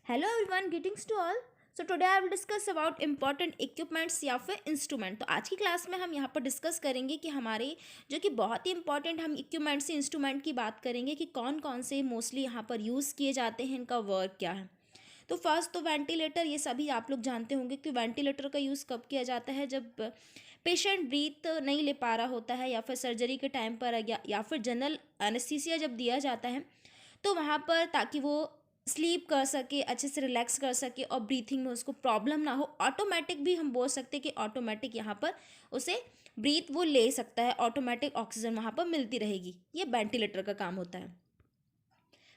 Hello everyone, greetings to all. So today I will discuss about important equipments या फिर instrument. तो आज की क्लास में हम यहाँ पर डिस्कस करेंगे कि हमारे जो कि बहुत ही इंपॉर्टेंट हम इक्विपमेंट से इंस्ट्रूमेंट की बात करेंगे कि कौन कौन से मोस्टली यहाँ पर यूज़ किए जाते हैं, इनका वर्क क्या है। तो फर्स्ट तो वेंटिलेटर, ये सभी आप लोग जानते होंगे कि वेंटिलेटर का यूज़ कब किया जाता है, जब पेशेंट ब्रीथ नहीं ले पा रहा होता है या फिर सर्जरी के टाइम पर या फिर जनरल एनेस्थीसिया जब दिया जाता है तो वहाँ पर, ताकि वो स्लीप कर सके, अच्छे से रिलैक्स कर सके और ब्रीथिंग में उसको प्रॉब्लम ना हो। ऑटोमेटिक भी हम बोल सकते हैं कि ऑटोमेटिक यहाँ पर उसे ब्रीथ वो ले सकता है, ऑटोमेटिक ऑक्सीजन वहाँ पर मिलती रहेगी। ये वेंटिलेटर का काम होता है।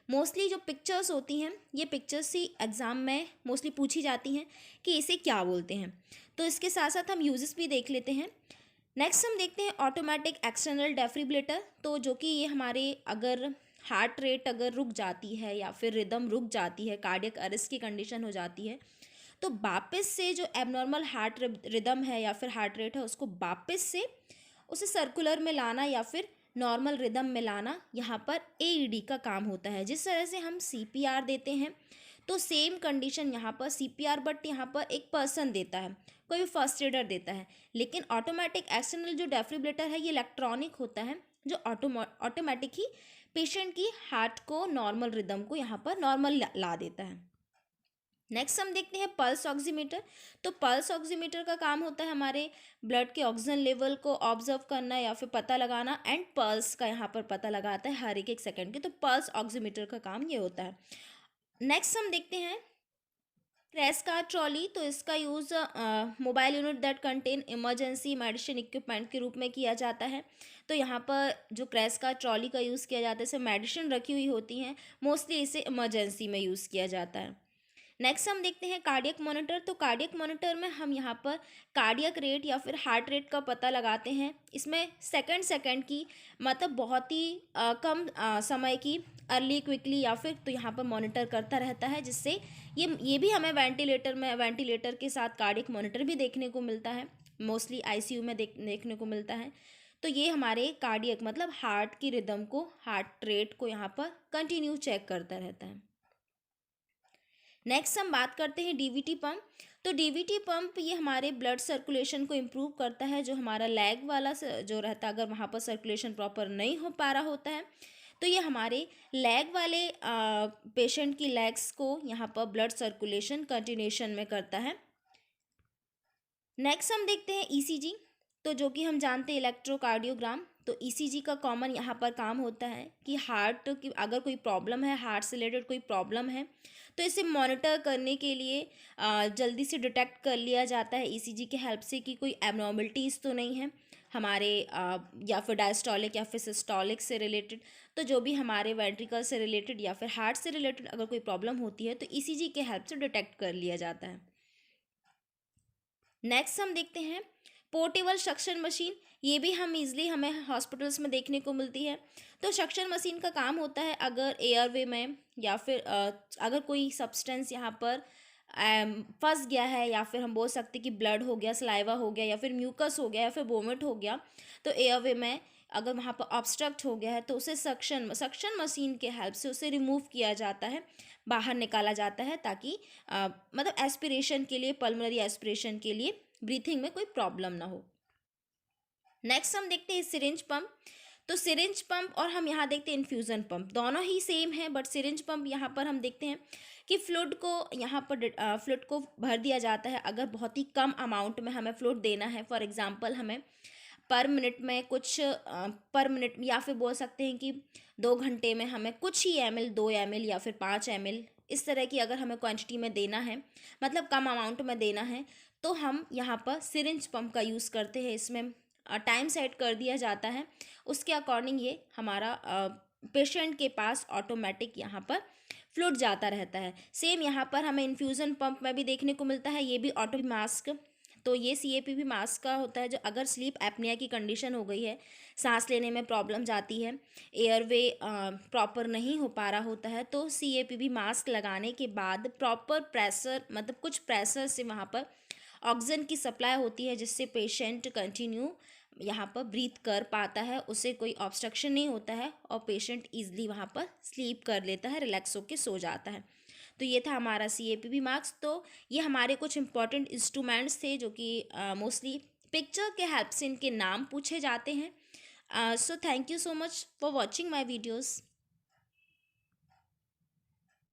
मोस्टली जो पिक्चर्स होती हैं, ये पिक्चर्स ही एग्ज़ाम में मोस्टली पूछी जाती हैं कि इसे क्या बोलते हैं। तो इसके साथ साथ हम यूजेस भी देख लेते हैं। नेक्स्ट हम देखते हैं ऑटोमेटिक एक्सटर्नल डेफिब्रिलेटर। तो जो कि ये हमारे, अगर हार्ट रेट अगर रुक जाती है या फिर रिदम रुक जाती है, कार्डियक अरेस्ट की कंडीशन हो जाती है, तो वापस से जो एबनॉर्मल हार्ट रिदम है या फिर हार्ट रेट है, उसको वापस से उसे सर्कुलर में लाना या फिर नॉर्मल रिदम में लाना, यहाँ पर एईडी का काम होता है। जिस तरह से हम सीपीआर देते हैं, तो सेम कंडीशन यहाँ पर सीपीआर, बट यहाँ पर एक पर्सन देता है, कोई भी फर्स्ट एडर देता है। लेकिन ऑटोमेटिक एक्सटर्नल जो डेफिब्रिलेटर है, ये इलेक्ट्रॉनिक होता है, जो ऑटोमेटिक ही पेशेंट की हार्ट को, नॉर्मल रिदम को यहाँ पर नॉर्मल ला देता है। नेक्स्ट हम देखते हैं पल्स ऑक्सीमीटर। तो पल्स ऑक्सीमीटर का काम होता है हमारे ब्लड के ऑक्सीजन लेवल को ऑब्जर्व करना या फिर पता लगाना, एंड पल्स का यहाँ पर पता लगाता है हर एक सेकंड के। तो पल्स ऑक्सीमीटर का काम ये होता है। नेक्स्ट हम देखते हैं क्रैश कार ट्रॉली। तो इसका use mobile unit that contain emergency medicine equipment के रूप में किया जाता है। तो यहाँ पर जो क्रैश कार ट्रॉली का यूज़ किया जाता है, इसमें मेडिसिन रखी हुई होती हैं, मोस्टली इसे इमरजेंसी में यूज़ किया जाता है। नेक्स्ट हम देखते हैं कार्डियक मॉनिटर। तो कार्डियक मॉनिटर में हम यहाँ पर कार्डियक रेट या फिर हार्ट रेट का पता लगाते हैं। इसमें सेकंड सेकंड की, मतलब बहुत ही कम समय की, अर्ली क्विकली या फिर, तो यहाँ पर मॉनिटर करता रहता है, जिससे ये भी हमें वेंटिलेटर के साथ कार्डियक मॉनिटर भी देखने को मिलता है, मोस्टली आईसीयू में देखने को मिलता है। तो ये हमारे कार्डियक, मतलब हार्ट की रिदम को, हार्ट रेट को यहाँ पर कंटिन्यू चेक करता रहता है। नेक्स्ट हम बात करते हैं डीवीटी पंप। तो डीवीटी पंप ये हमारे ब्लड सर्कुलेशन को इम्प्रूव करता है। जो हमारा लेग वाला जो रहता है, अगर वहाँ पर सर्कुलेशन प्रॉपर नहीं हो पा रहा होता है, तो ये हमारे लेग वाले पेशेंट की लेग्स को यहाँ पर ब्लड सर्कुलेशन कंटिन्यूशन में करता है। नेक्स्ट हम देखते हैं ईसीजी। तो जो कि हम जानते हैं इलेक्ट्रोकार्डियोग्राम। तो ईसीजी का कॉमन यहाँ पर काम होता है कि हार्ट की अगर कोई प्रॉब्लम है, हार्ट से रिलेटेड कोई प्रॉब्लम है, तो इसे मॉनिटर करने के लिए जल्दी से डिटेक्ट कर लिया जाता है ईसीजी के हेल्प से कि कोई एबनॉर्मलिटीज़ तो नहीं है हमारे या फिर डायस्टोलिक या फिर सिस्टोलिक से रिलेटेड। तो जो भी हमारे वेंट्रिकल से रिलेटेड या फिर हार्ट से रिलेटेड अगर कोई प्रॉब्लम होती है, तो ईसीजी के हेल्प से डिटेक्ट कर लिया जाता है। नेक्स्ट हम देखते हैं पोर्टेबल सक्शन मशीन। ये भी हम इजली हमें हॉस्पिटल्स में देखने को मिलती है। तो सक्शन मशीन का काम होता है, अगर एयरवे में या फिर अगर कोई सब्सटेंस यहाँ पर फंस गया है, या फिर हम बोल सकते हैं कि ब्लड हो गया, सलाइवा हो गया, या फिर म्यूकस हो गया, या फिर वोमिट हो गया, तो एयरवे में अगर वहाँ पर ऑब्स्ट्रक्ट हो गया है, तो उसे सक्शन मशीन के हेल्प से उसे रिमूव किया जाता है, बाहर निकाला जाता है, ताकि मतलब एस्पिरेशन के लिए, पल्मोनरी एस्पिरेशन के लिए, ब्रीथिंग में कोई प्रॉब्लम ना हो। नेक्स्ट हम देखते हैं सिरिंज पंप। तो सिरिंज पंप और हम यहाँ देखते हैं इन्फ्यूज़न पंप, दोनों ही सेम है, बट सिरिंज पंप यहाँ पर हम देखते हैं कि फ्लूइड को यहाँ पर फ्लूइड को भर दिया जाता है। अगर बहुत ही कम अमाउंट में हमें फ्लूइड देना है, फॉर एग्जांपल हमें पर मिनट में कुछ पर मिनट, या फिर बोल सकते हैं कि 2 घंटे में हमें कुछ ही एम एल, 2 ml या फिर 5 ml, इस तरह की अगर हमें क्वांटिटी में देना है, मतलब कम अमाउंट में देना है, तो हम यहाँ पर सिरिंज पंप का यूज़ करते हैं। इसमें टाइम सेट कर दिया जाता है, उसके अकॉर्डिंग ये हमारा पेशेंट के पास ऑटोमेटिक यहाँ पर फ्लूइड जाता रहता है। सेम यहाँ पर हमें इन्फ्यूज़न पंप में भी देखने को मिलता है, ये भी ऑटो मास्क। तो ये सीएपीवी मास्क का होता है, जो अगर स्लीप एपनिया की कंडीशन हो गई है, सांस लेने में प्रॉब्लम जाती है, एयरवे प्रॉपर नहीं हो पा रहा होता है, तो सीएपीवी मास्क लगाने के बाद प्रॉपर प्रेशर, मतलब कुछ प्रेशर से वहाँ पर ऑक्सीजन की सप्लाई होती है, जिससे पेशेंट कंटिन्यू यहाँ पर ब्रीथ कर पाता है, उसे कोई ऑब्स्ट्रक्शन नहीं होता है, और पेशेंट ईजिली वहाँ पर स्लीप कर लेता है, रिलैक्स होकर सो जाता है। तो ये था हमारा CAPP मार्क्स। तो ये हमारे कुछ इंपॉर्टेंट इंस्ट्रूमेंट्स थे जो कि मोस्टली पिक्चर के हेल्प से इनके नाम पूछे जाते हैं। So thank you so much for watching my videos.